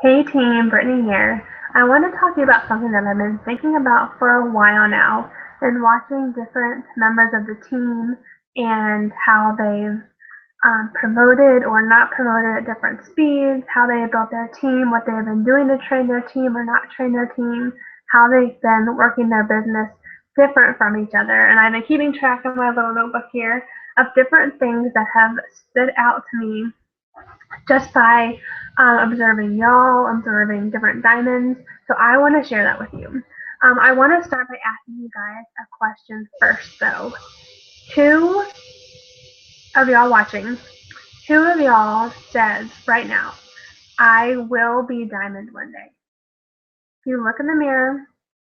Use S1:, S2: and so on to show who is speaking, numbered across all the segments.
S1: Hey team, Brittany here. I want to talk to you about something that I've been thinking about for a while now and watching different members of the team and how they've promoted or not promoted at different speeds, how they built their team, what they've been doing to train their team or not train their team, how they've been working their business different from each other. And I've been keeping track in my little notebook here of different things that have stood out to me just by observing y'all, observing different diamonds. So I want to share that with you. I want to start by asking you guys a question first, though. Who of y'all watching, who of y'all says right now, I will be diamond one day? If you look in the mirror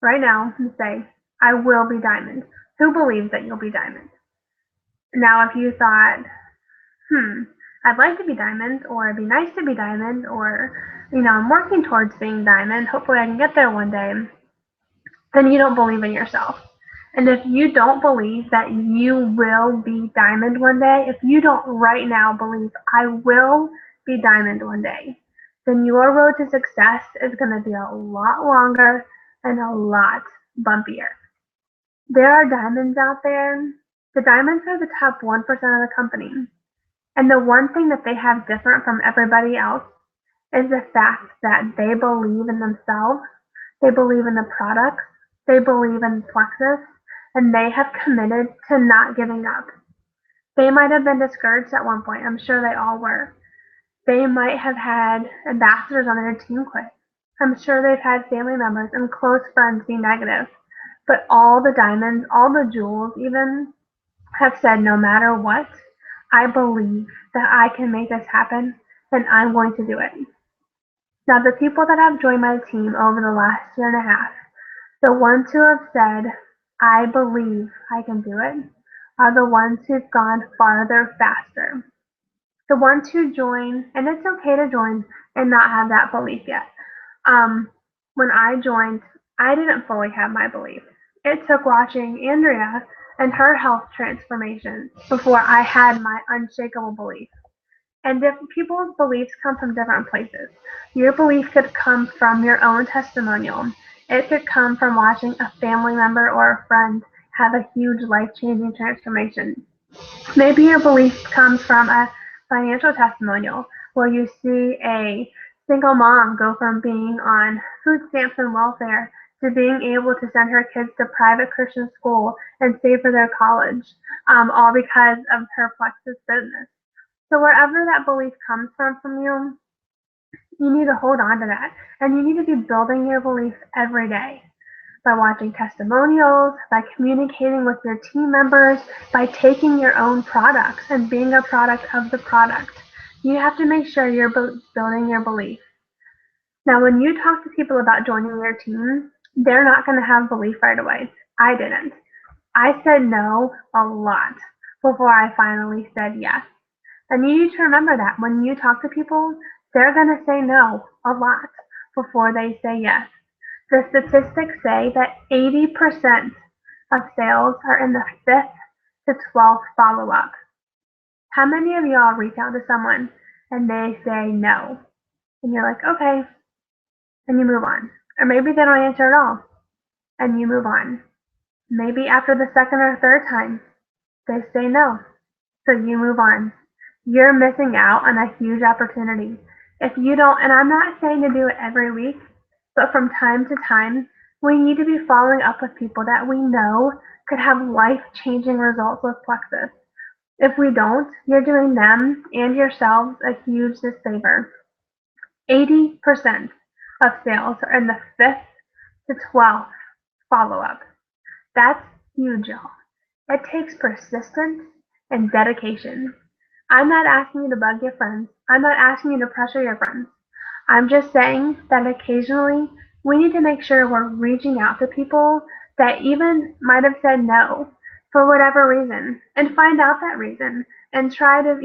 S1: right now and say, I will be diamond, who believes that you'll be diamond? Now, if you thought, I'd like to be diamond, or it'd be nice to be diamond, or, I'm working towards being diamond, hopefully I can get there one day, then you don't believe in yourself. And if you don't believe that you will be diamond one day, if you don't right now believe I will be diamond one day, then your road to success is going to be a lot longer and a lot bumpier. There are diamonds out there. The diamonds are the top 1% of the company. And the one thing that they have different from everybody else is the fact that they believe in themselves, they believe in the products, they believe in Plexus, and they have committed to not giving up. They might have been discouraged at one point. I'm sure they all were. They might have had ambassadors on their team quit. I'm sure they've had family members and close friends be negative. But all the diamonds, all the jewels even, have said no matter what, I believe that I can make this happen and I'm going to do it. Now, the people that have joined my team over the last year and a half, the ones who have said, I believe I can do it, are the ones who've gone farther faster. The ones who join, and it's okay to join and not have that belief yet. When I joined, I didn't fully have my belief. It took watching Andrea and her health transformation before I had my unshakable belief. And different people's beliefs come from different places. Your belief could come from your own testimonial. It could come from watching a family member or a friend have a huge life-changing transformation. Maybe your belief comes from a financial testimonial where you see a single mom go from being on food stamps and welfare to being able to send her kids to private Christian school and save for their college, all because of her Plexus business. So wherever that belief comes from you, you need to hold on to that. And you need to be building your belief every day by watching testimonials, by communicating with your team members, by taking your own products and being a product of the product. You have to make sure you're building your belief. Now, when you talk to people about joining your team, they're not going to have belief right away. I didn't. I said no a lot before I finally said yes. And you need to remember that when you talk to people, they're going to say no a lot before they say yes. The statistics say that 80% of sales are in the 5th to 12th follow up. How many of y'all reach out to someone and they say no? And you're like, okay, and you move on. Or maybe they don't answer at all and you move on. Maybe after the second or third time, they say no, so you move on. You're missing out on a huge opportunity. If you don't, and I'm not saying to do it every week, but from time to time, we need to be following up with people that we know could have life-changing results with Plexus. If we don't, you're doing them and yourselves a huge disfavor. 80% of sales are in the 5th to 12th follow-up. That's huge, y'all. It takes persistence and dedication. I'm not asking you to bug your friends. I'm not asking you to pressure your friends. I'm just saying that occasionally we need to make sure we're reaching out to people that even might have said no for whatever reason and find out that reason and try to,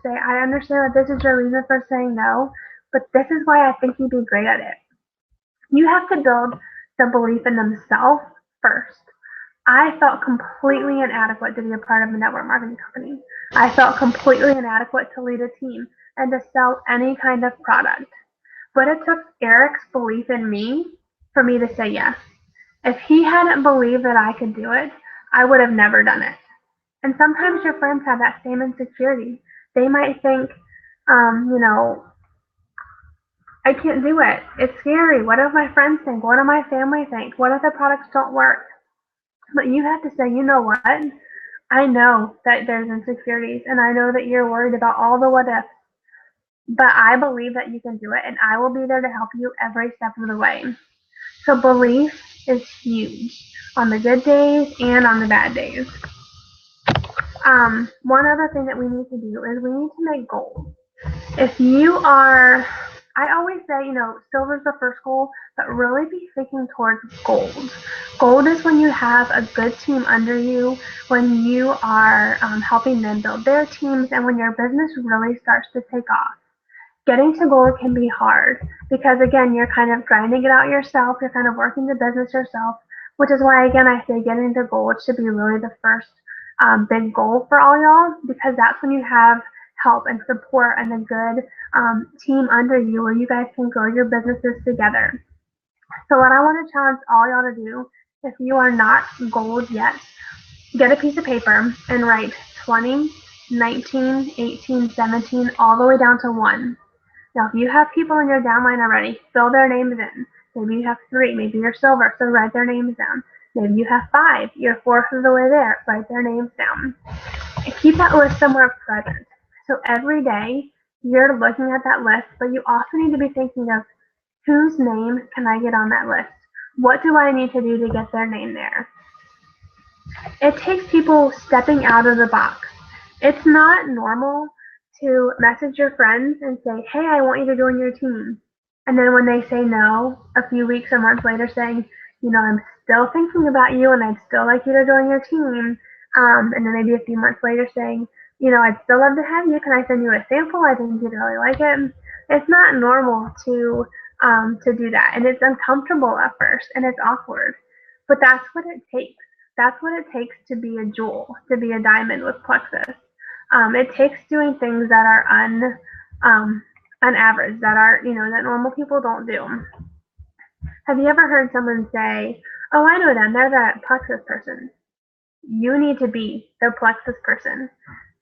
S1: say, I understand that this is your reason for saying no, but this is why I think you'd be great at it. You have to build the belief in themselves first. I felt completely inadequate to be a part of a network marketing company. I felt completely inadequate to lead a team and to sell any kind of product. But it took Eric's belief in me for me to say yes. If he hadn't believed that I could do it, I would have never done it. And sometimes your friends have that same insecurity. They might think, you know, I can't do it. It's scary. What if my friends think? What do my family think? What if the products don't work? But you have to say, you know what? I know that there's insecurities and I know that you're worried about all the what ifs, but I believe that you can do it and I will be there to help you every step of the way. So belief is huge on the good days and on the bad days. One other thing that we need to do is we need to make goals. If you are, I always say, silver's the first goal, but really be thinking towards gold. Gold is when you have a good team under you, when you are helping them build their teams, and when your business really starts to take off. Getting to gold can be hard because, again, you're kind of grinding it out yourself. You're kind of working the business yourself, which is why, again, I say getting to gold should be really the first big goal for all y'all, because that's when you have help and support and a good team under you where you guys can grow your businesses together. So what I want to challenge all y'all to do, if you are not gold yet, get a piece of paper and write 20, 19, 18, 17, all the way down to 1. Now, if you have people in your downline already, fill their names in. Maybe you have 3, maybe you're silver, so write their names down. Maybe you have 5, you're 4th of the way there, write their names down. And keep that list somewhere present. So every day you're looking at that list, but you also need to be thinking of whose name can I get on that list? What do I need to do to get their name there? It takes people stepping out of the box. It's not normal to message your friends and say, hey, I want you to join your team. And then when they say no, a few weeks or months later saying, I'm still thinking about you and I'd still like you to join your team. And then maybe a few months later saying, I'd still love to have you. Can I send you a sample? I think you'd really like it. It's not normal to do that. And it's uncomfortable at first and it's awkward. But that's what it takes. That's what it takes to be a jewel, to be a diamond with Plexus. It takes doing things that are unaverage, that are, that normal people don't do. Have you ever heard someone say, oh, I know them, they're that Plexus person? You need to be the Plexus person.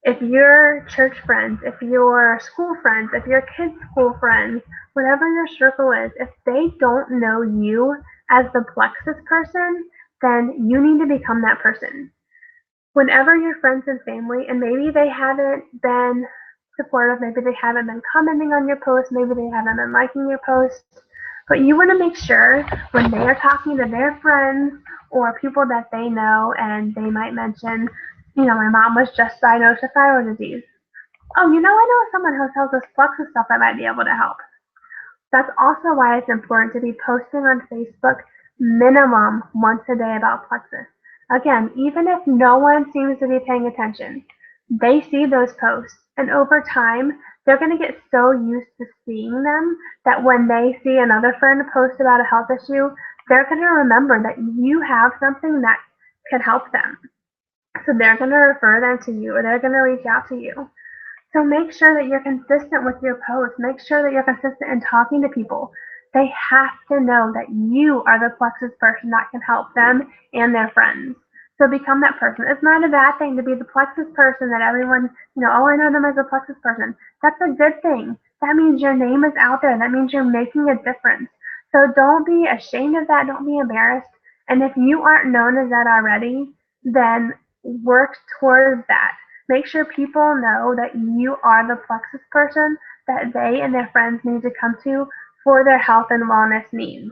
S1: If your church friends, if your school friends, if your kids' school friends, whatever your circle is, if they don't know you as the Plexus person, then you need to become that person. Whenever your friends and family, and maybe they haven't been supportive, maybe they haven't been commenting on your posts, maybe they haven't been liking your posts, but you want to make sure when they are talking to their friends or people that they know and they might mention, my mom was just diagnosed with thyroid disease. Oh, I know someone who sells this Plexus stuff that might be able to help. That's also why it's important to be posting on Facebook minimum once a day about Plexus. Again, even if no one seems to be paying attention, they see those posts, and over time, they're going to get so used to seeing them that when they see another friend post about a health issue, they're going to remember that you have something that can help them. So they're going to refer them to you, or they're going to reach out to you. So make sure that you're consistent with your posts. Make sure that you're consistent in talking to people. They have to know that you are the Plexus person that can help them and their friends. So become that person. It's not a bad thing to be the Plexus person that everyone, oh, I know them as a Plexus person. That's a good thing. That means your name is out there. That means you're making a difference. So don't be ashamed of that. Don't be embarrassed. And if you aren't known as that already, then work towards that. Make sure people know that you are the Plexus person that they and their friends need to come to for their health and wellness needs.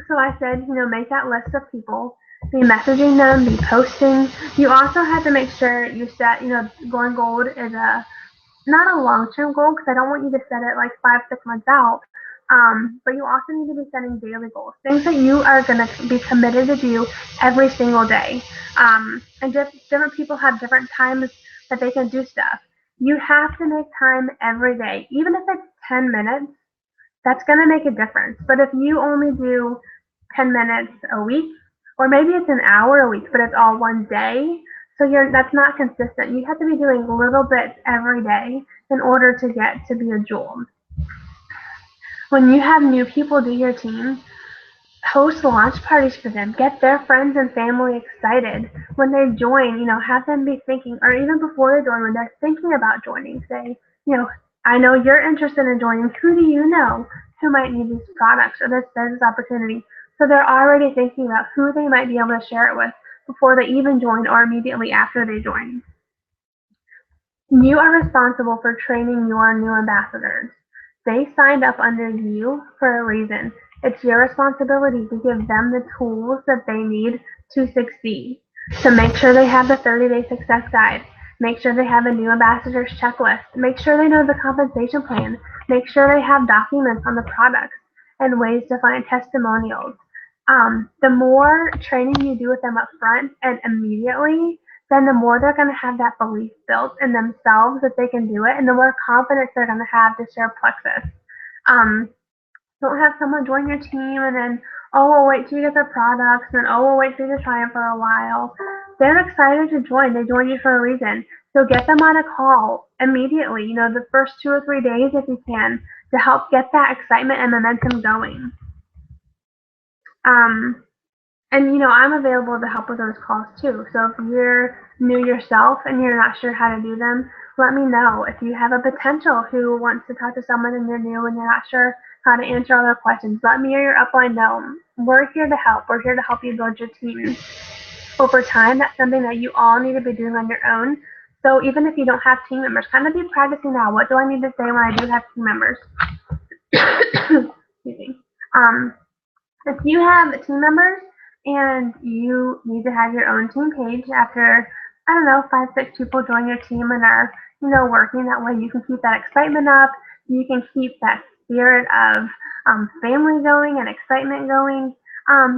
S1: So I said, make that list of people, be messaging them, be posting. You also have to make sure you set, going gold is not a long-term goal because I don't want you to set it like 5-6 months out. But you also need to be setting daily goals, things that you are going to be committed to do every single day. And just different people have different times that they can do stuff. You have to make time every day, even if it's 10 minutes. That's going to make a difference. But if you only do 10 minutes a week, or maybe it's an hour a week, but it's all one day, so that's not consistent. You have to be doing little bits every day in order to get to be a jewel. When you have new people do your team, host launch parties for them. Get their friends and family excited. When they join, have them be thinking, or even before they join, when they're thinking about joining, say, I know you're interested in joining. Who do you know who might need these products or this business opportunity? So they're already thinking about who they might be able to share it with before they even join or immediately after they join. You are responsible for training your new ambassadors. They signed up under you for a reason. It's your responsibility to give them the tools that they need to succeed. So make sure they have the 30-day success guide. Make sure they have a new ambassador's checklist. Make sure they know the compensation plan. Make sure they have documents on the products and ways to find testimonials. The more training you do with them up front and immediately, then the more they're going to have that belief built in themselves that they can do it, and the more confidence they're going to have to share Plexus. Um, don't have someone join your team and then, oh, we'll wait till you get the products, and then, oh, we'll wait till you try them for a while. They're excited to join. They joined you for a reason. So get them on a call immediately, the first 2 or 3 days if you can, to help get that excitement and momentum going. Um, And I'm available to help with those calls too. So if you're new yourself and you're not sure how to do them, let me know. If you have a potential who wants to talk to someone and you're new and you're not sure how to answer all their questions, let me or your upline know. We're here to help. We're here to help you build your team. Over time, that's something that you all need to be doing on your own. So even if you don't have team members, kind of be practicing now. What do I need to say when I do have team members? Excuse me. If you have team members and you need to have your own team page after, I don't know, 5, 6 people join your team and are, working that way, you can keep that excitement up. You can keep that spirit of family going and excitement going.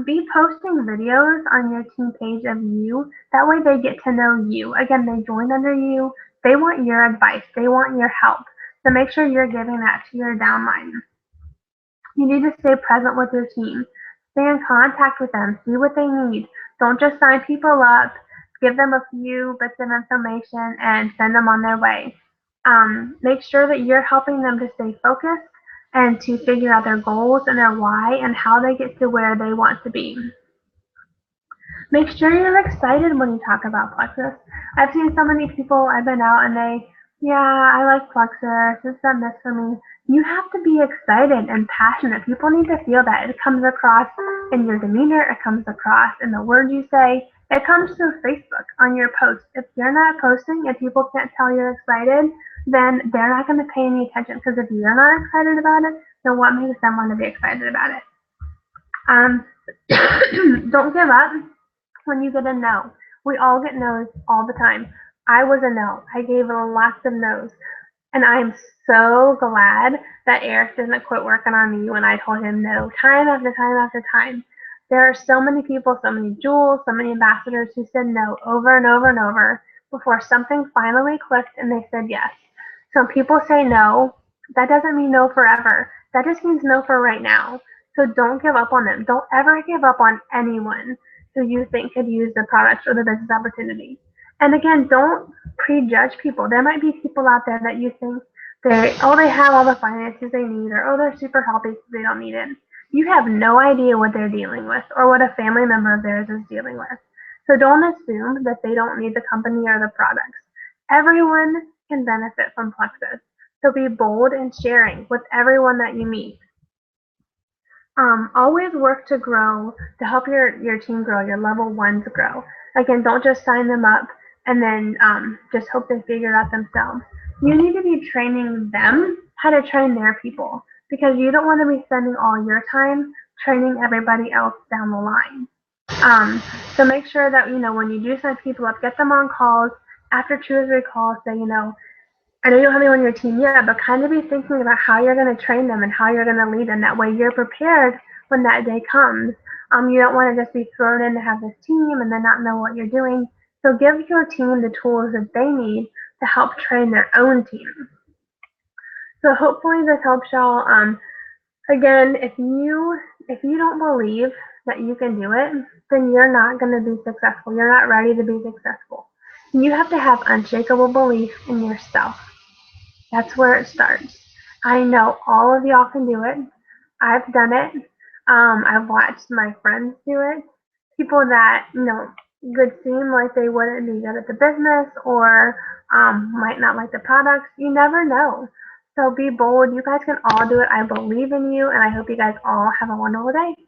S1: Be posting videos on your team page of you. That way they get to know you. Again, they join under you. They want your advice. They want your help. So make sure you're giving that to your downline. You need to stay present with your team. Stay in contact with them. See what they need. Don't just sign people up. Give them a few bits of information and send them on their way. Make sure that you're helping them to stay focused and to figure out their goals and their why and how they get to where they want to be. Make sure you're excited when you talk about Plexus. I've seen so many people, I've been out and yeah, I like Plexus, it's done this for me. You have to be excited and passionate. People need to feel that. It comes across in your demeanor, it comes across in the words you say, it comes through Facebook on your posts. If you're not posting and people can't tell you're excited, then they're not going to pay any attention, because if you're not excited about it, then what makes them want to be excited about it? Don't give up when you get a no. We all get no's all the time. I was a no. I gave lots of no's. And I'm so glad that Eric didn't quit working on me when I told him no, time after time after time. There are so many people, so many Jules, so many ambassadors who said no over and over and over before something finally clicked and they said yes. So when people say no, that doesn't mean no forever. That just means no for right now. So don't give up on them. Don't ever give up on anyone who you think could use the product or the business opportunity. And again, don't prejudge people. There might be people out there that you think they have all the finances they need, or they're super healthy so they don't need it. You have no idea what they're dealing with or what a family member of theirs is dealing with. So don't assume that they don't need the company or the products. Everyone can benefit from Plexus. So be bold in sharing with everyone that you meet. Always work to grow, to help your team grow, your level ones grow. Again, don't just sign them up and then just hope they figure it out themselves. You need to be training them how to train their people, because you don't want to be spending all your time training everybody else down the line. So make sure that, when you do sign people up, get them on calls. After 2 or 3 calls, say, I know you don't have anyone on your team yet, but kind of be thinking about how you're going to train them and how you're going to lead them. That way you're prepared when that day comes. You don't want to just be thrown in to have this team and then not know what you're doing. So give your team the tools that they need to help train their own team. So hopefully this helps y'all. Again, if you don't believe that you can do it, then you're not going to be successful. You're not ready to be successful. You have to have unshakable belief in yourself. That's where it starts. I know all of y'all can do it. I've done it. I've watched my friends do it. People that, could seem like they wouldn't be good at the business or might not like the products. You never know. So be bold. You guys can all do it. I believe in you, and I hope you guys all have a wonderful day.